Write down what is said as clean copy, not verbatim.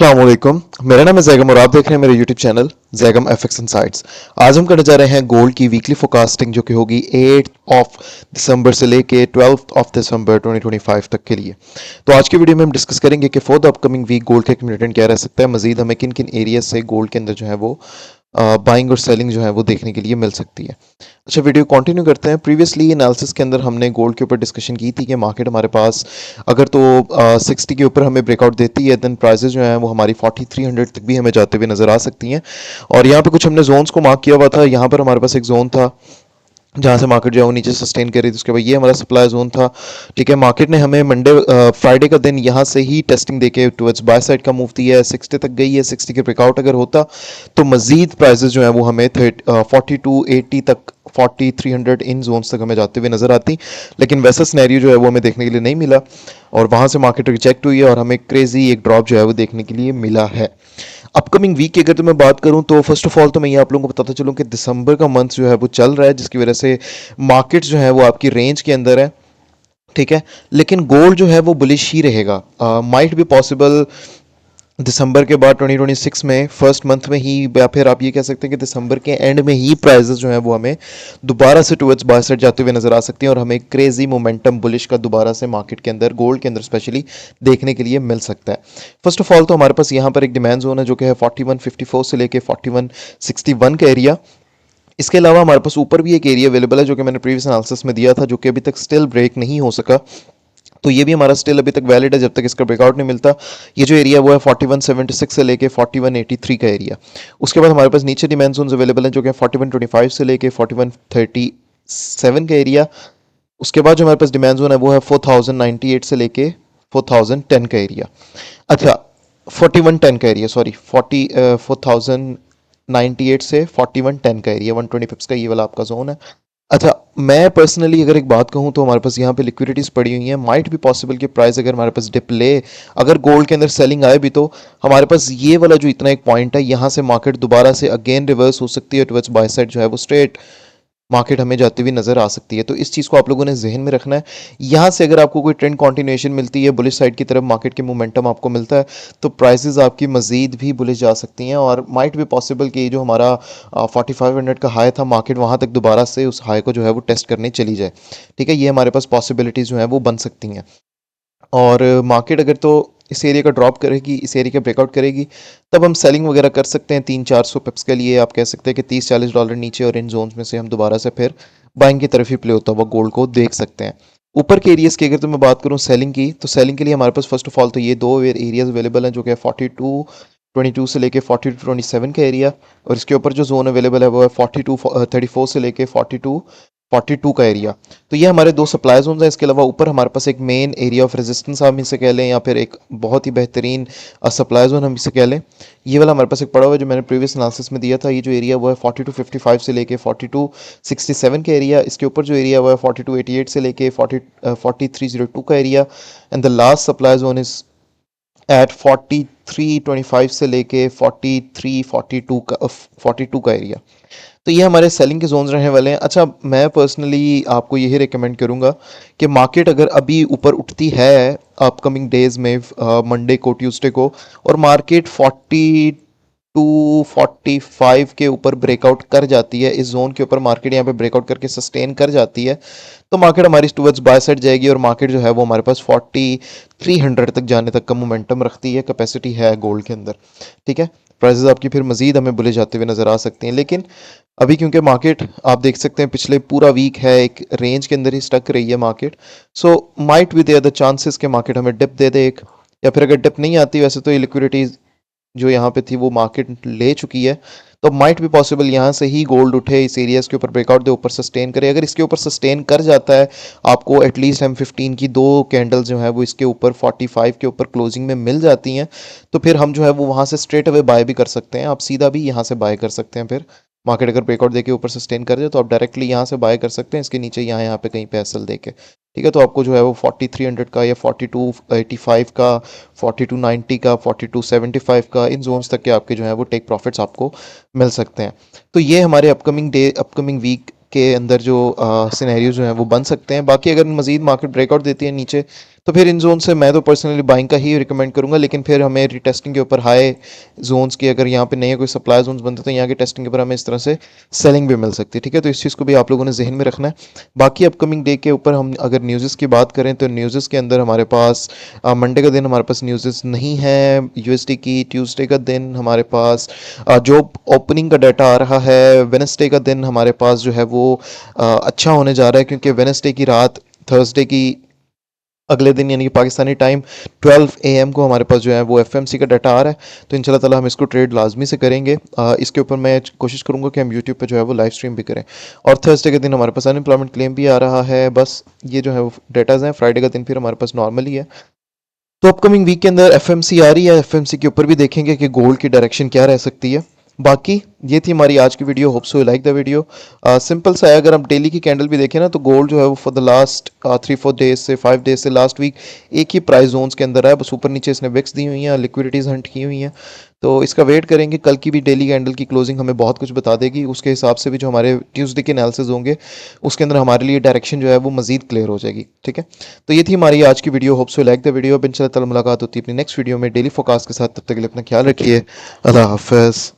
अस्सलामुअलैकुम। मेरा नाम है जैगम और आप देख रहे हैं मेरे YouTube channel Zaigham FX insights. आज हम करने जा रहे हैं गोल्ड की वीकली फोरकास्टिंग जो कि होगी 8 ऑफ दिसंबर से लेके 12 ऑफ दिसंबर 2025 तक के लिए। तो आज की वीडियो में हम डिस्कस करेंगे कि for the upcoming week gold का एक ट्रेंड क्या रह सकता है, मजीद हमें किन किन एरियाज से गोल्ड के अंदर जो है वो बाइंग और सेलिंग जो है वो देखने के लिए मिल सकती है। अच्छा, वीडियो कंटिन्यू करते हैं। प्रीवियसली एनालिसिस के अंदर हमने गोल्ड के ऊपर डिस्कशन की थी कि मार्केट हमारे पास अगर तो 60 के ऊपर हमें ब्रेकआउट देती है देन प्राइसेस जो हैं वो हमारी 4300 तक भी हमें जाते हुए नज़र आ सकती हैं। और यहाँ पे कुछ हमने जोन्स को मार्क किया हुआ था। यहाँ पर हमारे पास एक जोन था जहाँ से मार्केट जो है वो नीचे सस्टेन कर रही थी। उसके बाद ये हमारा सप्लाई जोन था। ठीक है, मार्केट ने हमें फ्राइडे का दिन यहाँ से ही टेस्टिंग देके टुवर्ड्स बाय साइड का मूव दिया है। 60 तक गई है। 60 के ब्रेकआउट अगर होता तो मजीद प्राइसेस जो है वो हमें 4280 तक 4300 इन जोन्स तक हमें जाते हुए नजर आती। लेकिन वैसा सिनेरियो जो है वो हमें देखने के लिए नहीं मिला और वहाँ से मार्केट रिजेक्ट हुई है और हमें क्रेजी एक ड्रॉप जो है वो देखने के लिए मिला है। अपकमिंग वीक की अगर तो मैं बात करूं तो फर्स्ट ऑफ ऑल तो मैं ये आप लोगों को बताता चलूं कि दिसंबर का मंथ जो है वो चल रहा है, जिसकी वजह से मार्केट जो है वो आपकी रेंज के अंदर है। ठीक है, लेकिन गोल्ड जो है वो बुलिश ही रहेगा। माइट बी पॉसिबल दिसंबर के बाद 2026 में फर्स्ट मंथ में ही, या फिर आप ये कह सकते हैं कि दिसंबर के एंड में ही प्राइजेस जो है वो हमें दोबारा से टुवर्ड्स बाय साइड जाते हुए नजर आ सकती हैं और हमें क्रेजी मोमेंटम बुलिश का दोबारा से मार्केट के अंदर गोल्ड के अंदर स्पेशली देखने के लिए मिल सकता है। फर्स्ट ऑफ ऑल तो हमारे पास यहाँ पर एक डिमांड जोन है जो कि है 4154 से लेके 4161 का एरिया। इसके अलावा हमारे पास ऊपर भी एक एरिया अवेलेबल है जो कि मैंने प्रीवियस एनालिसिस में दिया था, जो कि अभी तक स्टिल ब्रेक नहीं हो सका। तो ये भी हमारा स्टिल अभी तक वैलिड है जब तक इसका ब्रेकआउट नहीं मिलता। ये जो एरिया वो है 4176 से लेके 4183 का एरिया। उसके बाद हमारे पास नीचे डिमांड जोन्स अवेलेबल हैं जो कि 4125 से लेके 4137 का एरिया। उसके बाद जो हमारे पास डिमांड जोन है वो है 4098 से लेके 4010 का एरिया। अच्छा, 4110 का एरिया, सॉरी 4098 से 4110 का एरिया, 120 पिप्स का ये वाला आपका जोन है। अच्छा, मैं पर्सनली अगर एक बात कहूँ तो हमारे पास यहाँ पे लिक्विडिटीज़ पड़ी हुई हैं। माइट भी पॉसिबल कि प्राइस अगर हमारे पास डिप ले, अगर गोल्ड के अंदर सेलिंग आए भी तो हमारे पास ये वाला जो इतना एक पॉइंट है, यहाँ से मार्केट दोबारा से अगेन रिवर्स हो सकती है टुवर्ड्स बाय साइड जो है वो स्ट्रेट मार्केट हमें जाती हुई नजर आ सकती है। तो इस चीज़ को आप लोगों ने जहन में रखना है। यहाँ से अगर आपको कोई ट्रेंड कंटिन्यूएशन मिलती है, बुलिश साइड की तरफ मार्केट के मोमेंटम आपको मिलता है, तो प्राइसेस आपकी मजीद भी बुलिश जा सकती हैं और माइट भी पॉसिबल कि जो हमारा 4500 का हाई था, मार्केट वहाँ तक दोबारा से उस हाई को जो है वो टेस्ट करने चली जाए। ठीक है, ये हमारे पास पॉसिबिलिटीज़ जो है वो बन सकती हैं। और मार्केट अगर तो इस एरिया का ड्रॉप करेगी, इस एरिया का ब्रेकआउट करेगी, तब हम सेलिंग वगैरह कर सकते हैं 300-400 पिप्स के लिए। आप कह सकते हैं कि 30-40 डॉलर नीचे और इन जोन्स में से हम दोबारा से फिर बाइंग की तरफ ही प्ले होता हुआ गोल्ड को देख सकते हैं। ऊपर के एरियाज़ की अगर तो मैं बात करूँ सेलिंग की, तो सेलिंग के लिए हमारे पास फर्स्ट ऑफ ऑल तो ये दो एरियाज अवेलेबल हैं जो कि 4222 से लेके 4227 का एरिया, और इसके ऊपर जो जोन अवेलेबल है वो है 4234 से लेके 4242 का एरिया। तो ये हमारे दो सप्लाई जोन हैं। इसके अलावा ऊपर हमारे पास एक मेन एरिया ऑफ रेजिस्टेंस हम इसे कह लें, या फिर एक बहुत ही बेहतरीन सप्लाई जोन हम इसे कह लें। ये वाला हमारे पास एक पड़ा हुआ है जो मैंने प्रीवियस एनालिसिस में दिया था। ये जो एरिया वो है 4255 से लेके 4267 का एरिया। इसके ऊपर जो एरिया वो है 4288 से लेके 4302 का area. And the last supply zone is at 4325 से लेके 42 का एरिया। तो ये हमारे सेलिंग के जोन्स रहने वाले हैं। अच्छा, मैं पर्सनली आपको यही रिकमेंड करूंगा कि मार्केट अगर अभी ऊपर उठती है अपकमिंग डेज में, मंडे को, ट्यूसडे को, और मार्केट 4245 के ऊपर ब्रेकआउट कर जाती है, इस जोन के ऊपर मार्केट यहाँ पे ब्रेकआउट करके सस्टेन कर जाती है, तो मार्केट हमारी टुवर्ड्स बाय साइड जाएगी और मार्केट जो है वो हमारे पास 4300 तक जाने तक का मोमेंटम रखती है, कैपेसिटी है गोल्ड के अंदर। ठीक है, प्राइसेस आपकी फिर मजीद हमें बुले जाते हुए नजर आ सकते हैं। लेकिन अभी क्योंकि मार्केट आप देख सकते हैं पिछले पूरा वीक है एक रेंज के अंदर ही स्टक रही है market, so might be there the chances कि मार्केट हमें डिप दे दे एक, या फिर अगर डिप नहीं आती, वैसे तो ये लिक्विडिटी जो यहाँ पे थी वो मार्केट ले चुकी है, तो माइट भी पॉसिबल यहाँ से ही गोल्ड उठे, इस एरियाज के ऊपर ब्रेकआउट दे, ऊपर सस्टेन करे। अगर इसके ऊपर सस्टेन कर जाता है, आपको एटलीस्ट M15 की दो कैंडल जो है वो इसके ऊपर 45 के ऊपर क्लोजिंग में मिल जाती हैं, तो फिर हम जो है वो वहाँ से स्ट्रेट अवे बाय भी कर सकते हैं। आप सीधा भी यहाँ से बाय कर सकते हैं। फिर मार्केट अगर ब्रेकआउट देके ऊपर सस्टेन कर जाए तो आप डायरेक्टली यहाँ से बाय कर सकते हैं, इसके नीचे यहाँ पे कहीं पे एसएल देके। ठीक है, तो आपको जो है वो 4300 का या 4285 का, 4290 का, 4275 का, इन जोन्स तक के आपके जो है वो टेक प्रॉफिट्स आपको मिल सकते हैं। तो ये हमारे अपकमिंग वीक के अंदर जो सिनेरियो जो हैं वो बन सकते हैं। बाकी अगर मजीद मार्केट ब्रेकआउट देती है नीचे, तो फिर इन जोन से मैं तो पर्सनली बाइंग का ही रिकमेंड करूंगा, लेकिन फिर हमें रीटेस्टिंग के ऊपर हाई जोन्स की अगर यहाँ पे नए कोई सप्लाई जोन्स बनते तो यहाँ की टेस्टिंग के ऊपर हमें इस तरह से सेलिंग भी मिल सकती है। ठीक है, तो इस चीज़ को भी आप लोगों ने जहन में रखना है। बाकी अपकमिंग डे के ऊपर हम अगर न्यूज़ की बात करें तो न्यूज़ के अंदर हमारे पास मंडे का दिन हमारे पास न्यूज़ नहीं है यूएसडी की। ट्यूसडे का दिन हमारे पास जो ओपनिंग का डाटा आ रहा है, वेडनेसडे का दिन हमारे पास जो है वो अच्छा होने जा रहा है, क्योंकि वेडनेसडे की रात थर्सडे की अगले दिन यानी कि पाकिस्तानी टाइम 12 AM को हमारे पास जो है वो एफएमसी का डाटा आ रहा है। तो इंशाल्लाह ताला हम इसको ट्रेड लाजमी से करेंगे। इसके ऊपर मैं कोशिश करूंगा कि हम यूट्यूब पे जो है वो लाइव स्ट्रीम भी करें। और थर्सडे के दिन हमारे पास अनएम्प्लॉयमेंट क्लेम भी आ रहा है। बस ये जो है वो डेटाज हैं। फ्राइडे का दिन फिर हमारे पास नॉर्मल ही है। तो अपकमिंग वीक के अंदर एफएमसी आ रही है, एफएमसी के ऊपर भी देखेंगे कि गोल्ड की डायरेक्शन क्या रह सकती है। बाकी ये थी हमारी आज की video. Hope so you like the video. Simple सा है, अगर हम डेली की कैंडल भी देखें ना तो गोल्ड जो है वो फॉर द लास्ट 3-4 डेज से 5 डेज से लास्ट वीक एक ही प्राइस जोन्स के अंदर है। बस ऊपर नीचे इसने विक्स दी हुई हैं, लिक्विडिटीज़ हंट की हुई हैं। तो इसका वेट करेंगे, कल की भी डेली कैंडल की क्लोजिंग हमें बहुत कुछ बता देगी। उसके हिसाब से भी जो हमारे ट्यूसडे के एनालिसिस होंगे उसके अंदर हमारे लिए डायरेक्शन जो है वो मजीद क्लियर हो जाएगी। ठीक है, तो ये थी हमारी आज की video. Hope so like the video. अब इंशाल्लाह ताला मुलाकात होती है अपनी नेक्स्ट वीडियो में डेली फोकास्ट के साथ। तब तक के लिए अपना ख्याल रखिए। अल्लाह हाफ़िज़।